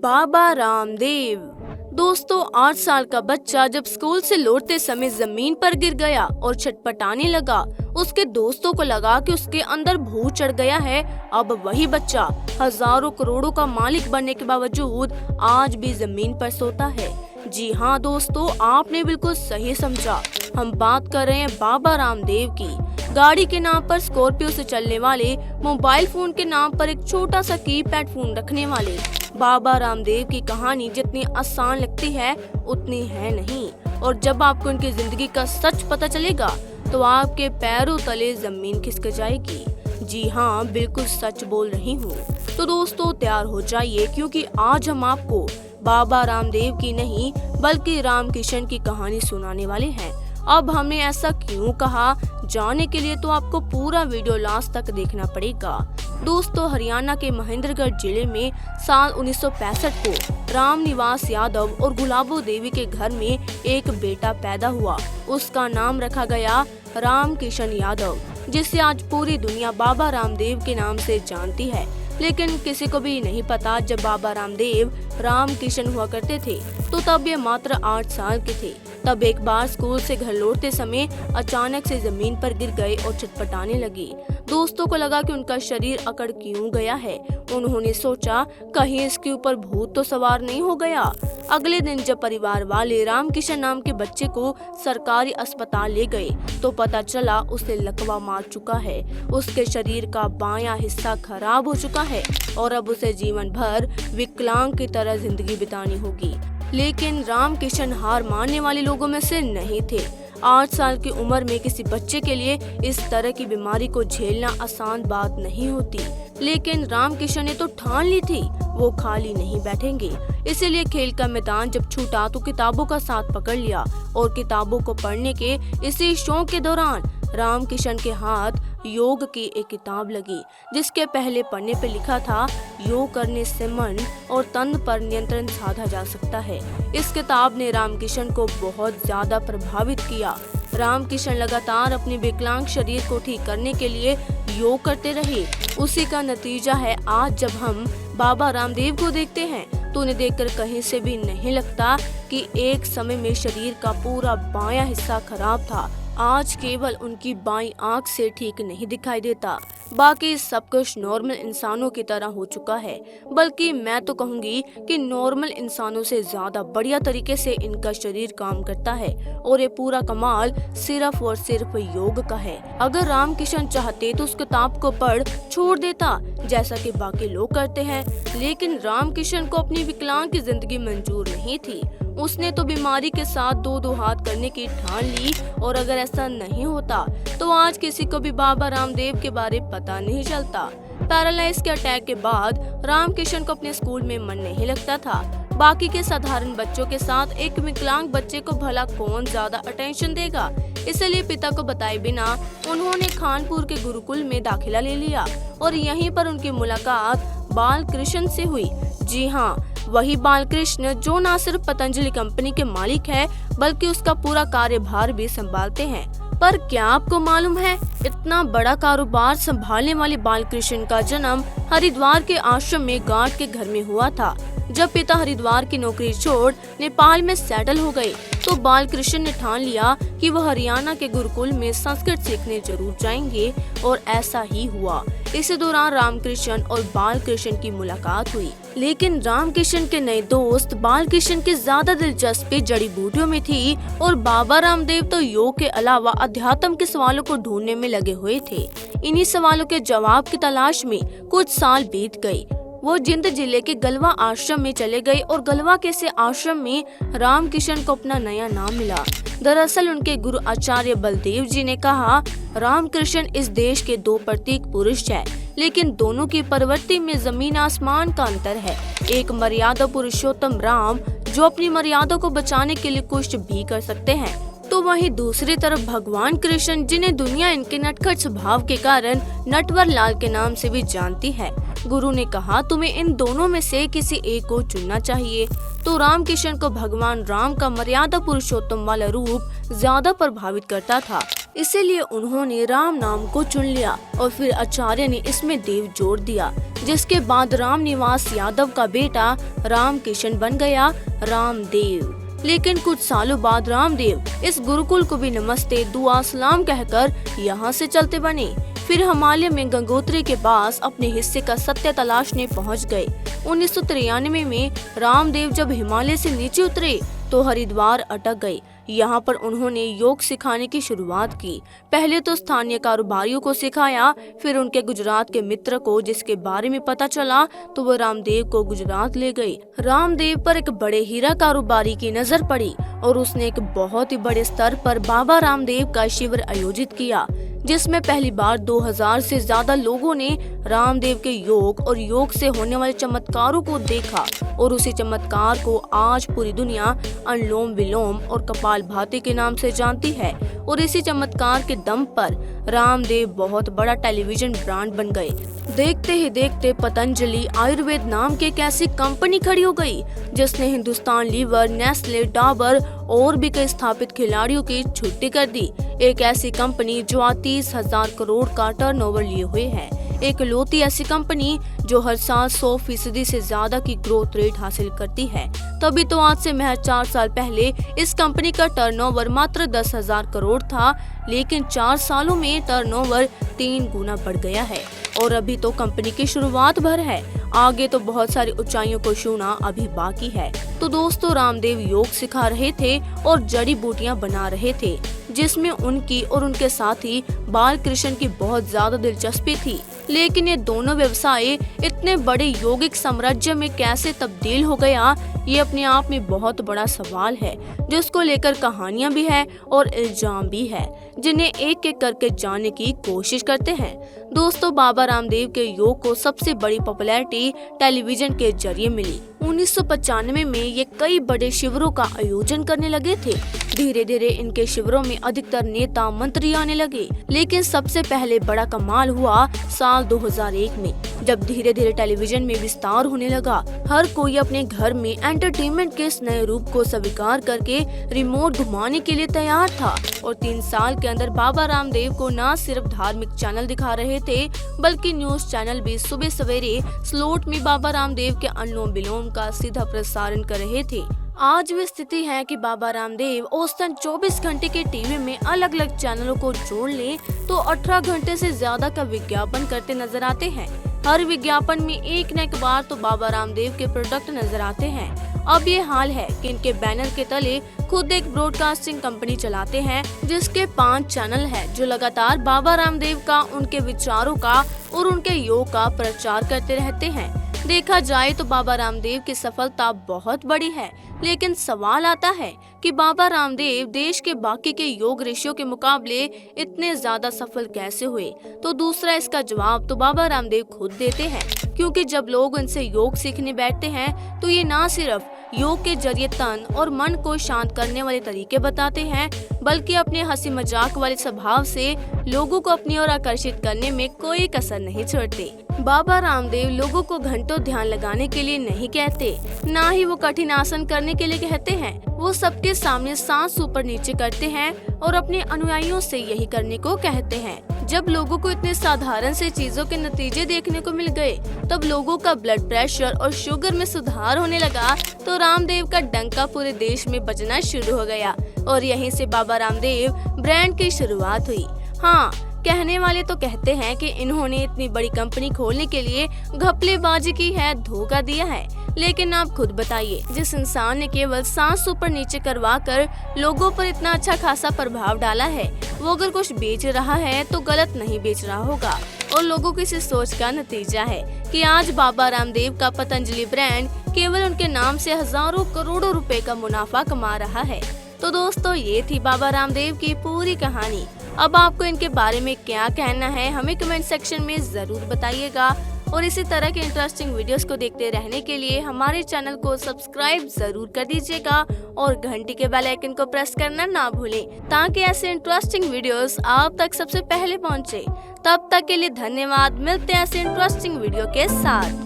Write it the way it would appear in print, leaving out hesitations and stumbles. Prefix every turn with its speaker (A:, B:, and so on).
A: बाबा रामदेव। दोस्तों, 8 साल का बच्चा जब स्कूल से लौटते समय जमीन पर गिर गया और छटपटाने लगा। उसके दोस्तों को लगा कि उसके अंदर भूत चढ़ गया है। अब वही बच्चा हजारों करोड़ों का मालिक बनने के बावजूद आज भी जमीन पर सोता है। जी हाँ दोस्तों, आपने बिल्कुल सही समझा। हम बात कर रहे हैं बाबा रामदेव की। गाड़ी के नाम पर स्कॉर्पियो से चलने वाले, मोबाइल फोन के नाम पर एक छोटा सा कीपैड फोन रखने वाले बाबा रामदेव की कहानी जितनी आसान लगती है उतनी है नहीं। और जब आपको उनकी जिंदगी का सच पता चलेगा तो आपके पैरों तले जमीन खिसक जाएगी। जी हाँ, बिल्कुल सच बोल रही हूँ। तो दोस्तों तैयार हो जाइए, क्योंकि आज हम आपको बाबा रामदेव की नहीं बल्कि रामकिशन की कहानी सुनाने वाले हैं। अब हमने ऐसा क्यों कहा, जानने के लिए तो आपको पूरा वीडियो लास्ट तक देखना पड़ेगा। दोस्तों, हरियाणा के महेंद्रगढ़ जिले में साल 1965 को राम निवास यादव और गुलाबो देवी के घर में एक बेटा पैदा हुआ। उसका नाम रखा गया रामकिशन यादव, जिसे आज पूरी दुनिया बाबा रामदेव के नाम से जानती है। लेकिन किसी को भी नहीं पता, जब बाबा रामदेव रामकिशन हुआ करते थे तो तब ये मात्र 8 साल के थे। तब एक बार स्कूल से घर लौटते समय अचानक से जमीन पर गिर गए और छटपटाने लगे। दोस्तों को लगा कि उनका शरीर अकड़ क्यों गया है। उन्होंने सोचा कहीं इसके ऊपर भूत तो सवार नहीं हो गया। अगले दिन जब परिवार वाले रामकिशन नाम के बच्चे को सरकारी अस्पताल ले गए तो पता चला उसे लकवा मार चुका है। उसके शरीर का बायां हिस्सा खराब हो चुका है और अब उसे जीवन भर विकलांग की तरह जिंदगी बितानी होगी। लेकिन रामकिशन हार मानने वाले लोगों में से नहीं थे। 8 साल की उम्र में किसी बच्चे के लिए इस तरह की बीमारी को झेलना आसान बात नहीं होती। लेकिन रामकिशन ने तो ठान ली थी वो खाली नहीं बैठेंगे। इसीलिए खेल का मैदान जब छूटा तो किताबों का साथ पकड़ लिया और किताबों को पढ़ने के इसी शौक के दौरान रामकिशन के हाथ योग की एक किताब लगी, जिसके पहले पन्ने पे लिखा था, योग करने से मन और तन पर नियंत्रण साधा जा सकता है। इस किताब ने रामकिशन को बहुत ज्यादा प्रभावित किया। रामकिशन लगातार अपने विकलांग शरीर को ठीक करने के लिए योग करते रहे। उसी का नतीजा है आज जब हम बाबा रामदेव को देखते हैं तो उन्हें देखकर कहीं से भी नहीं लगता कि एक समय में शरीर का पूरा बायां हिस्सा खराब था। आज केवल उनकी बाईं आंख से ठीक नहीं दिखाई देता, बाकी सब कुछ नॉर्मल इंसानों की तरह हो चुका है। बल्कि मैं तो कहूँगी कि नॉर्मल इंसानों से ज्यादा बढ़िया तरीके से इनका शरीर काम करता है और ये पूरा कमाल सिर्फ और सिर्फ योग का है। अगर रामकिशन चाहते तो उस किताब को पढ़ छोड़ देता जैसा कि बाकी लोग करते हैं, लेकिन रामकिशन को अपनी विकलांग की जिंदगी मंजूर नहीं थी। उसने तो बीमारी के साथ दो हाथ करने की ठान ली और अगर ऐसा नहीं होता तो आज किसी को भी बाबा रामदेव के बारे पता नहीं चलता। पैरालाइज के अटैक के बाद रामकिशन को अपने स्कूल में मन नहीं लगता था। बाकी के साधारण बच्चों के साथ एक विकलांग बच्चे को भला कौन ज्यादा अटेंशन देगा। इसलिए पिता को बताए बिना उन्होंने खानपुर के गुरुकुल में दाखिला ले लिया और यहीं पर उनकी मुलाकात बालकृष्ण से हुई। जी हाँ, वही बालकृष्ण जो न सिर्फ पतंजलि कंपनी के मालिक है बल्कि उसका पूरा कार्यभार भी संभालते हैं। पर क्या आपको मालूम है, इतना बड़ा कारोबार संभालने वाले बालकृष्ण का जन्म हरिद्वार के आश्रम में गार्ड के घर में हुआ था। जब पिता हरिद्वार की नौकरी छोड़ नेपाल में सेटल हो गए तो बालकृष्ण ने ठान लिया कि वह हरियाणा के गुरुकुल में संस्कृत सीखने जरूर जाएंगे और ऐसा ही हुआ। इसी दौरान रामकृष्ण और बालकृष्ण की मुलाकात हुई, लेकिन रामकृष्ण के नए दोस्त बालकृष्ण की ज्यादा दिलचस्पी जड़ी बूटियों में थी और बाबा रामदेव तो योग के अलावा अध्यात्म के सवालों को ढूंढने में लगे हुए थे। इन्हीं सवालों के जवाब की तलाश में कुछ साल बीत गए। वो जिंद जिले के गलवा आश्रम में चले गए और गलवा के से आश्रम में रामकिशन को अपना नया नाम मिला। दरअसल उनके गुरु आचार्य बलदेव जी ने कहा, रामकृष्ण इस देश के 2 प्रतीक पुरुष है, लेकिन दोनों की प्रवृत्ति में जमीन आसमान का अंतर है। एक मर्यादा पुरुषोत्तम राम जो अपनी मर्यादा को बचाने के लिए कुछ भी कर सकते हैं, तो वहीं दूसरी तरफ भगवान कृष्ण जिन्हें दुनिया इनके नटखट स्वभाव के कारण नटवर लाल के नाम से भी जानती है। गुरु ने कहा, तुम्हें इन दोनों में से किसी एक को चुनना चाहिए। तो रामकिशन को भगवान राम का मर्यादा पुरुषोत्तम वाला रूप ज्यादा प्रभावित करता था, इसीलिए उन्होंने राम नाम को चुन लिया और फिर आचार्य ने इसमें देव जोड़ दिया। जिसके बाद रामनिवास यादव का बेटा रामकिशन बन गया रामदेव। लेकिन कुछ सालों बाद रामदेव इस गुरुकुल को भी नमस्ते दुआ सलाम कहकर यहाँ से चलते बने। फिर हिमालय में गंगोत्री के पास अपने हिस्से का सत्य तलाशने पहुँच गए। 1993 में रामदेव जब हिमालय से नीचे उतरे तो हरिद्वार अटक गए। यहाँ पर उन्होंने योग सिखाने की शुरुआत की। पहले तो स्थानीय कारोबारियों को सिखाया, फिर उनके गुजरात के मित्र को जिसके बारे में पता चला तो वो रामदेव को गुजरात ले गए। रामदेव पर एक बड़े हीरा कारोबारी की नजर पड़ी और उसने एक बहुत ही बड़े स्तर पर बाबा रामदेव का शिविर आयोजित किया, जिसमें पहली बार 2000 से ज्यादा लोगों ने रामदेव के योग और योग से होने वाले चमत्कारों को देखा और उसी चमत्कार को आज पूरी दुनिया अनुलोम विलोम और कपालभाति के नाम से जानती है। और इसी चमत्कार के दम पर रामदेव बहुत बड़ा टेलीविजन ब्रांड बन गए। देखते ही देखते पतंजलि आयुर्वेद नाम की एक ऐसी कंपनी खड़ी हो गई जिसने हिंदुस्तान लीवर, नेस्ले, डाबर और भी कई स्थापित खिलाड़ियों की छुट्टी कर दी। एक ऐसी कंपनी जो आज 30,000 करोड़ का टर्नओवर लिए हुए है। एक लौती ऐसी कंपनी जो हर साल 100% से ज्यादा की ग्रोथ रेट हासिल करती है। तभी तो आज से महज 4 साल पहले इस कंपनी का टर्नओवर मात्र 10,000 करोड़ था, लेकिन 4 सालों में टर्नओवर 3 गुना बढ़ गया है। और अभी तो कंपनी की शुरुआत भर है, आगे तो बहुत सारी ऊंचाइयों को छूना अभी बाकी है। तो दोस्तों, रामदेव योग सिखा रहे थे और जड़ी बूटियां बना रहे थे, जिसमें उनकी और उनके साथी बालकृष्ण की बहुत ज्यादा दिलचस्पी थी। लेकिन ये दोनों व्यवसाय इतने बड़े यौगिक साम्राज्य में कैसे तब्दील हो गया, ये अपने आप में बहुत बड़ा सवाल है, जिसको लेकर कहानियां भी है और इल्जाम भी है, जिन्हें एक एक करके जानने की कोशिश करते हैं। दोस्तों, बाबा रामदेव के योग को सबसे बड़ी पॉपुलैरिटी टेलीविजन के जरिए मिली। 1995 में ये कई बड़े शिविरों का आयोजन करने लगे थे। धीरे धीरे इनके शिविरों में अधिकतर नेता मंत्री आने लगे। लेकिन सबसे पहले बड़ा कमाल हुआ साल 2001 में, जब धीरे धीरे टेलीविजन में विस्तार होने लगा। हर कोई अपने घर में एंटरटेनमेंट के इस नए रूप को स्वीकार करके रिमोट घुमाने के लिए तैयार था। और 3 साल के अंदर बाबा रामदेव को न सिर्फ धार्मिक चैनल दिखा रहे थे, बल्कि न्यूज चैनल भी सुबह सवेरे स्लॉट में बाबा रामदेव के अनुलोम विलोम का सीधा प्रसारण कर रहे थे। आज भी स्थिति है कि बाबा रामदेव औसतन 24 घंटे के टीवी में अलग अलग चैनलों को जोड़ लें तो 18 घंटे से ज्यादा का विज्ञापन करते नजर आते हैं। हर विज्ञापन में एक न एक बार तो बाबा रामदेव के प्रोडक्ट नजर आते हैं। अब ये हाल है कि इनके बैनर के तले खुद एक ब्रॉडकास्टिंग कंपनी चलाते हैं, जिसके 5 चैनल हैं, जो लगातार बाबा रामदेव का, उनके विचारों का और उनके योग का प्रचार करते रहते हैं। देखा जाए तो बाबा रामदेव की सफलता बहुत बड़ी है, लेकिन सवाल आता है कि बाबा रामदेव देश के बाकी के योग ऋषियों के मुकाबले इतने ज्यादा सफल कैसे हुए। तो दूसरा इसका जवाब तो बाबा रामदेव खुद देते हैं, क्योंकि जब लोग उनसे योग सीखने बैठते हैं तो ये ना सिर्फ योग के जरिए तन और मन को शांत करने वाले तरीके बताते हैं, बल्कि अपने हंसी मजाक वाले स्वभाव से लोगों को अपनी ओर आकर्षित करने में कोई कसर नहीं छोड़ते। बाबा रामदेव लोगों को घंटों ध्यान लगाने के लिए नहीं कहते, ना ही वो कठिन आसन करने के लिए कहते हैं। वो सबके सामने सांस ऊपर नीचे करते हैं और अपने अनुयायियों से यही करने को कहते हैं। जब लोगों को इतने साधारण से चीजों के नतीजे देखने को मिल गए, तब लोगों का ब्लड प्रेशर और शुगर में सुधार होने लगा, तो रामदेव का डंका पूरे देश में बजना शुरू हो गया और यहीं से बाबा रामदेव ब्रांड की शुरुआत हुई। हाँ, कहने वाले तो कहते हैं कि इन्होंने इतनी बड़ी कंपनी खोलने के लिए घपलेबाजी की है, धोखा दिया है। लेकिन आप खुद बताइए, जिस इंसान ने केवल सांस ऊपर नीचे करवा कर लोगों पर इतना अच्छा खासा प्रभाव डाला है, वो अगर कुछ बेच रहा है तो गलत नहीं बेच रहा होगा। और लोगों की इस सोच का नतीजा है कि आज बाबा रामदेव का पतंजलि ब्रांड केवल उनके नाम से हजारों करोड़ों रुपए का मुनाफा कमा रहा है। तो दोस्तों, ये थी बाबा रामदेव की पूरी कहानी। अब आपको इनके बारे में क्या कहना है, हमें कमेंट सेक्शन में जरूर बताइएगा। और इसी तरह के इंटरेस्टिंग वीडियोस को देखते रहने के लिए हमारे चैनल को सब्सक्राइब जरूर कर दीजिएगा और घंटी के बेल आइकन को प्रेस करना ना भूलें, ताकि ऐसे इंटरेस्टिंग वीडियोस आप तक सबसे पहले पहुंचे। तब तक के लिए धन्यवाद। मिलते हैं ऐसे इंटरेस्टिंग वीडियो के साथ।